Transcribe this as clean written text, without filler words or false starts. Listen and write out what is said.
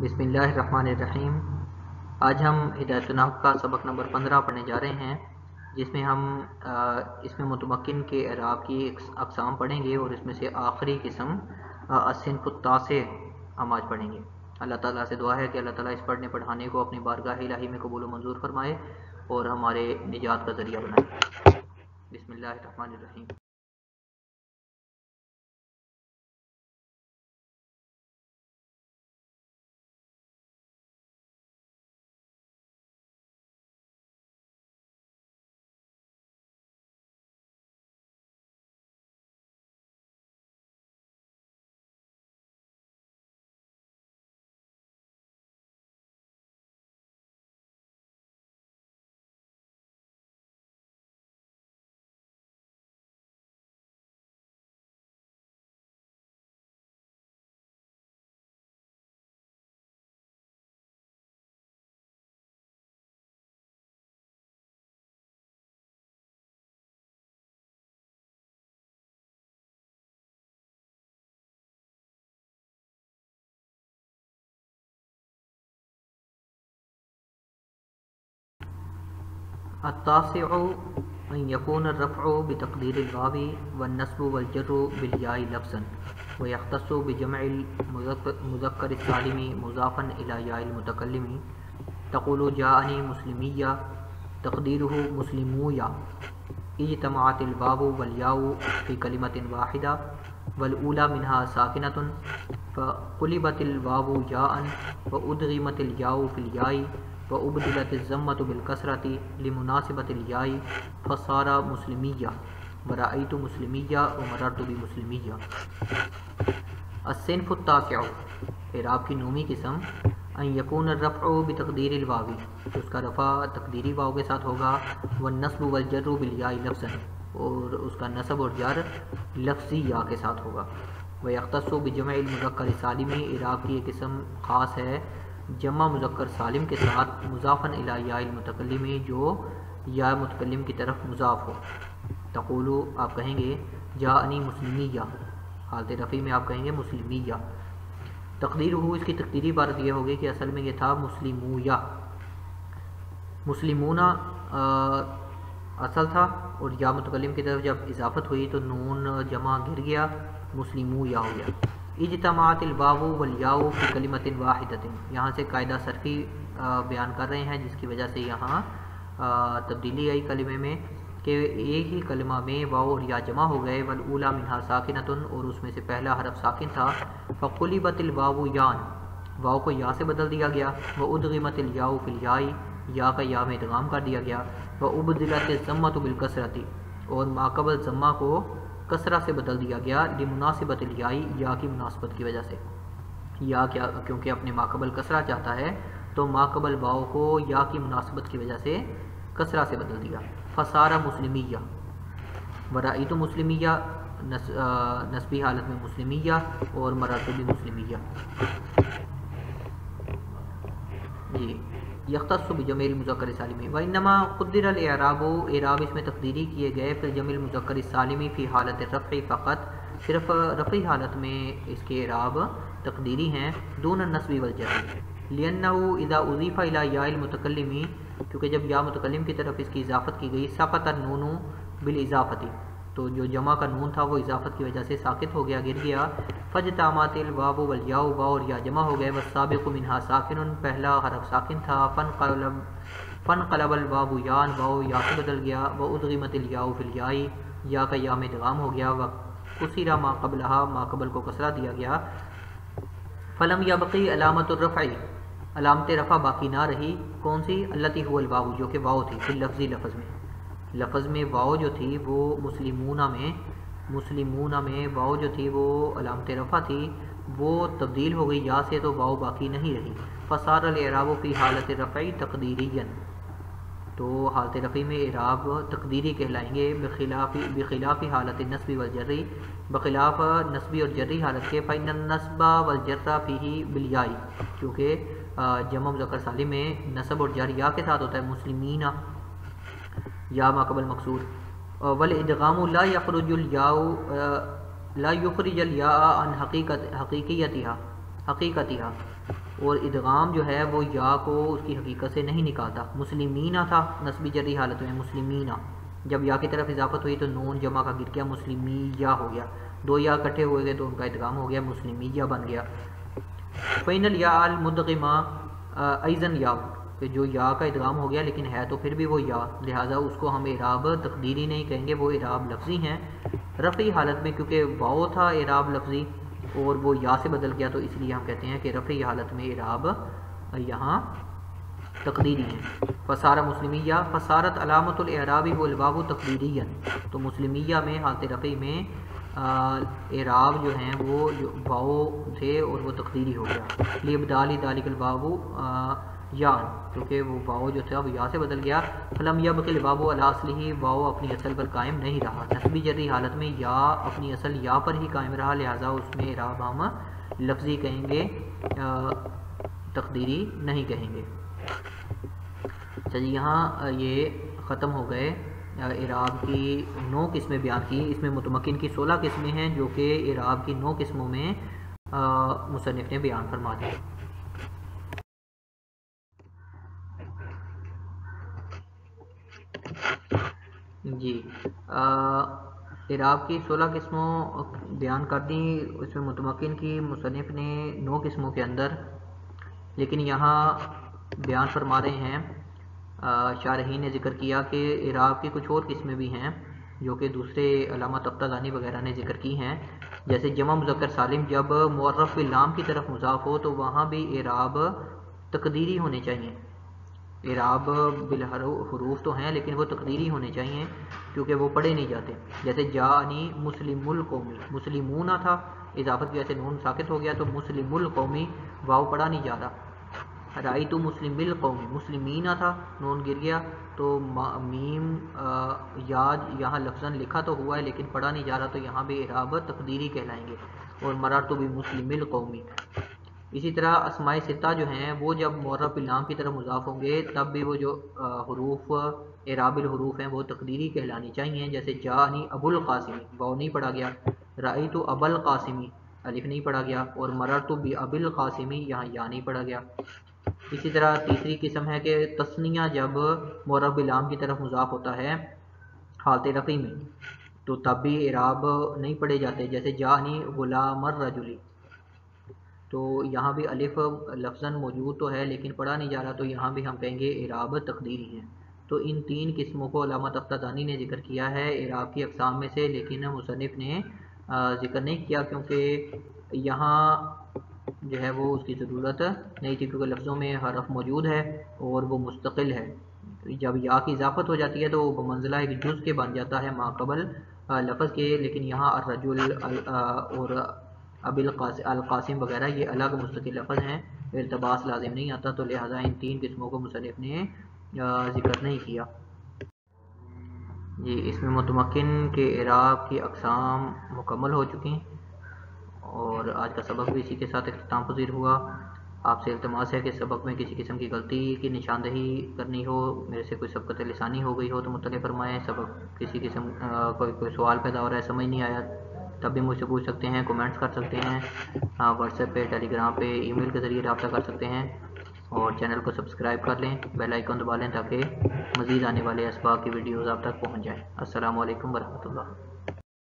بسم اللہ الرحمن الرحیم۔ آج ہم ہدایت النحو کا سبق نمبر 15 پڑھنے جا رہے ہیں، جس میں ہم اس میں متمکن کے اعراب کی اقسام پڑھیں گے، اور اس میں سے آخری قسم الصنف التاسع ہم آج پڑھیں گے۔ اللہ تعالیٰ سے دعا ہے کہ اللہ تعالیٰ اس پڑھنے پڑھانے کو اپنی بارگاہ الہی میں قبول و منظور فرمائے اور ہمارے نجات کا ذریعہ بنائے۔ بسم اللہ الرحمن الرحیم۔ التاسع ان يكون الرفع بتقدير الواو والنصب والجر بالياء لفظا ويختص بجمع المذكر السالم مضافا الى ياء المتكلم. تقول جاءني مسلميا تقديره مسلمويا. اجتمعت الواو والياء في كلمة واحدة والأولى منها ساكنة فقلبت الواو ياء وأدغمت الياء في الياء وأبدلت الضمة بالكسرة لمناسبة الياء فصار مسلمية ورأيت مسلمية ومررت بمسلمية. الصنف التاسع اعراب کی نومی قسم ان یکون الرفع بتقدیر الواو، اس کا رفع تقدیری واو کے ساتھ ہوگا، والنصب والجر بالیاء لفظا، اور اس کا نصب اور جر لفظی یا کے ساتھ ہوگا. ویختص بجمع المذکر السالم، اعراب کی یہ قسم خاص ہے جمع مذکر سالم کے ساتھ مضافا الی یاء المتکلم، جو یا متکلم کی طرف مضاف ہو. تقولو آپ کہیں گے جاءنی مسلمیہ، حالت رفع میں آپ کہیں گے مسلمیہ. تقدیر ہو، اس کی تقدیری عبارت یہ ہوگی کہ اصل میں یہ تھا مسلمویا، مسلمونہ اصل تھا، اور یا متکلم کی طرف جب اضافت ہوئی تو نون جمع گر گیا، مسلمویا ہو گیا. اجتماعت الواو والیاء فی کلمۃ واحدۃ، یہاں سے قاعدہ صرفی بیان کر رہے ہیں جس کی وجہ سے یہاں تبدیلی آئی کلمے میں کہ ایک ہی کلمہ میں واو اور یا جمع ہو گئے. والاولی منہا ساکنۃ، اور اس میں سے پہلا حرف ساکن تھا. فقلبت الواو یاء، واو کو یا سے بدل دیا گیا. وادغمت الیاء فی الیاء، یا کا یا میں ادغام کر دیا گیا. وابدلت الضمۃ بالکسرۃ، اور ماقبل ضمہ کو کسرہ سے بدل دیا گیا. لمناسبت الیاء، یا کی مناسبت کی وجہ سے. یا کیا، کیونکہ اپنے ماقبل کسرہ چاہتا ہے تو ماقبل واو کو یا کی مناسبت کی وجہ سے کسرہ سے بدل دیا. فصار مسلمیہ، ورأیت مسلمیہ نسبی حالت میں مسلمیہ، اور مررت بمسلمیہ. جی یختص بجمع المذکر السالم. وانما قدر الاعراب، اعراب اس میں تقدیری کیے گئے پھر جمع المذکر السالم فی حالت الرفع فقط، صرف رفعی حالت میں اس کے اعراب تقدیری ہیں، دون النصب والجر. لأنه اذا اضيف الى یاء المتکلم، کیونکہ جب یا متکلم کی طرف اس کی اضافت کی گئی، سقط النون بالاضافت، تو جو جمع کا نون تھا وہ اضافت کی وجہ سے ساکت ہو گیا، گر گیا. فاجتمعت الواو والیاء، واو اور یا جمع ہو گئے. والسابق منها ساکن، پہلا حرف ساکن تھا. فانقلب الواو یاء، واو یا سے بدل گیا. وادغمت الیاء فی الیاء، یا کا یا میں ادغام ہو گیا. وکسر ما قبلها، ما قبل کو کسرہ دیا گیا. فلم یبقی علامت الرفع، علامت رفع باقی نہ رہی. کون سی؟ التی هو الواو، جو کہ واو تھی. پھر لفظی لفظ میں، لفظ میں واو جو تھی وہ مسلمونہ میں واو جو تھی وہ علامت رفع تھی، وہ تبدیل ہو گئی یا سے، تو واو باقی نہیں رہی. فصار الاعراب فی حالت الرفع تقدیریا، تو حالت رفع میں اعراب تقدیری کہلائیں گے. بخلاف حالت النصب والجر، بخلاف نصبی اور جری حالت کے. فإن النصب والجر فیہ بالیاء، کیونکہ جمع مذکر سالم میں نصب اور جر یا کے ساتھ ہوتا ہے. مسلمین یا ما قبل مکسور. والادغام لا يخرج الياء عن حقیقتها، اور ادغام جو ہے وہ یا کو اس کی حقیقت سے نہیں نکالتا. مسلمینہ تھا نسبی جری حالت میں مسلمینہ، جب یا کی طرف اضافت ہوئی تو نون جمع کا گر گیا، مسلمیہ ہو گیا. دو یا اکٹھے ہوئے گئے تو ان کا ادغام ہو گیا، مسلمیہ بن گیا. فَإِنَّ الْيَاءَ الْمُدْغِمَةَ أَيْضًا یاء، کہ جو یا کا ادغام ہو گیا لیکن ہے تو پھر بھی وہ یا، لہٰذا اس کو ہم اعراب تقدیری نہیں کہیں گے، وہ اعراب لفظی ہیں. رفعی حالت میں کیونکہ واو تھا اعراب لفظی اور وہ یا سے بدل گیا، تو اس لیے ہم کہتے ہیں کہ رفعی حالت میں اعراب یہاں تقدیری ہیں. فصار مسلمیہ، فصارت علامت الاعراب والواو تقدیریا، تو مسلمیہ میں حالت رفعی میں اعراب جو ہیں وہ واو تھے اور وہ تقدیری ہو گیا. لِابْدَالِ ذَلِكَ الْواو یا، کیونکہ وہ واو جو تھا وہ یا سے بدل گیا. فلم یبق الواو علی اصلہ، واو اپنی اصل پر قائم نہیں رہا. نسبی جری حالت میں یا اپنی اصل یا پر ہی قائم رہا، لہٰذا اس میں اعراب ہم لفظی کہیں گے، تقدیری نہیں کہیں گے. اچھا جی، یہاں یہ ختم ہو گئے اعراب کی 9 قسمیں بیان کی. اس میں متمکن کی 16 قسمیں ہیں جو کہ اعراب کی 9 قسموں میں مصنف نے بیان فرما دی. جی، اعراب کی 16 قسموں بیان کر دی. اس میں متمکن کی مصنف نے 9 قسموں کے اندر، لیکن یہاں بیان فرما رہے ہیں شارحین نے ذکر کیا کہ اعراب کی کچھ اور قسمیں بھی ہیں جو کہ دوسرے علامہ تفتازانی وغیرہ نے ذکر کی ہیں. جیسے جمع مذکر سالم جب معرف باللام کی طرف مضاف ہو تو وہاں بھی اعراب تقدیری ہونے چاہیے. اعراب بالحروف تو ہیں لیکن وہ تقدیری ہونے چاہیے کیونکہ وہ پڑھے نہیں جاتے. جیسے جانی مسلم القومی، مسلمونہ تھا اضافت کی وجہ سے نون ساکت ہو گیا تو مسلم القومی واو پڑھا نہیں جا رہا. رأیت مسلم القومی، مسلمینہ تھا نون گر گیا تو میم یا یہاں لفظاً لکھا تو ہوا ہے لیکن پڑھا نہیں جا رہا، تو یہاں بھی اعراب تقدیری کہلائیں گے. اور مررت بمسلم القومی. اسی طرح اسماء ستہ جو ہیں وہ جب معرف باللام کی طرف مضاف ہوں گے تب بھی وہ جو حروف اعراب الحروف ہیں وہ تقدیری کہلانی چاہیے. جیسے جانی ابو القاسمی، واو نہیں پڑھا گیا. رأیت ابا القاسمی، الف نہیں پڑھا گیا. اور مررت بابی القاسمی، یہاں یا نہیں پڑھا گیا. اسی طرح تیسری قسم ہے کہ تثنیہ جب معرف باللام کی طرف مضاف ہوتا ہے حالت رفعی میں تو تب بھی اعراب نہیں پڑھے جاتے. جیسے جانی غلام الرجلی، تو یہاں بھی الف لفظاً موجود تو ہے لیکن پڑھا نہیں جا رہا، تو یہاں بھی ہم کہیں گے اعراب تقدیری ہے. تو ان 3 قسموں کو علامہ تفتازانی نے ذکر کیا ہے اعراب کی اقسام میں سے، لیکن مصنف نے ذکر نہیں کیا کیونکہ یہاں جو ہے وہ اس کی ضرورت نہیں تھی، کیونکہ لفظوں میں حرف موجود ہے اور وہ مستقل ہے. جب یا کی اضافت ہو جاتی ہے تو وہ بمنزلہ ایک جز کے بن جاتا ہے ما قبل لفظ کے، لیکن یہاں الرجل اور ابی القاسم وغیرہ یہ الگ مستقل لفظ ہیں، ارتباط لازم نہیں آتا، تو لہٰذا ان 3 قسموں کو مصنف نے ذکر نہیں کیا. جی، اس میں متمکن کے اعراب کی اقسام مکمل ہو چکی ہیں اور آج کا سبق بھی اسی کے ساتھ اختتام پذیر ہوا. آپ سے التماس ہے کہ سبق میں کسی قسم کی غلطی کی نشاندہی کرنی ہو، میرے سے کوئی سبقت لسانی ہو گئی ہو تو مطلع فرمائیں. سبق کسی قسم کوئی سوال پیدا ہو رہا ہے، سمجھ نہیں آیا، تب بھی مجھ سے پوچھ سکتے ہیں، کومنٹس کر سکتے ہیں، واٹس ایپ پہ، ٹیلی گرام پہ، ای میل کے ذریعے رابطہ کر سکتے ہیں. اور چینل کو سبسکرائب کر لیں، بیل آئیکن دبا لیں تاکہ مزید آنے والے اسباق کی ویڈیوز آپ تک پہنچ جائیں. السلام علیکم ورحمۃ اللہ.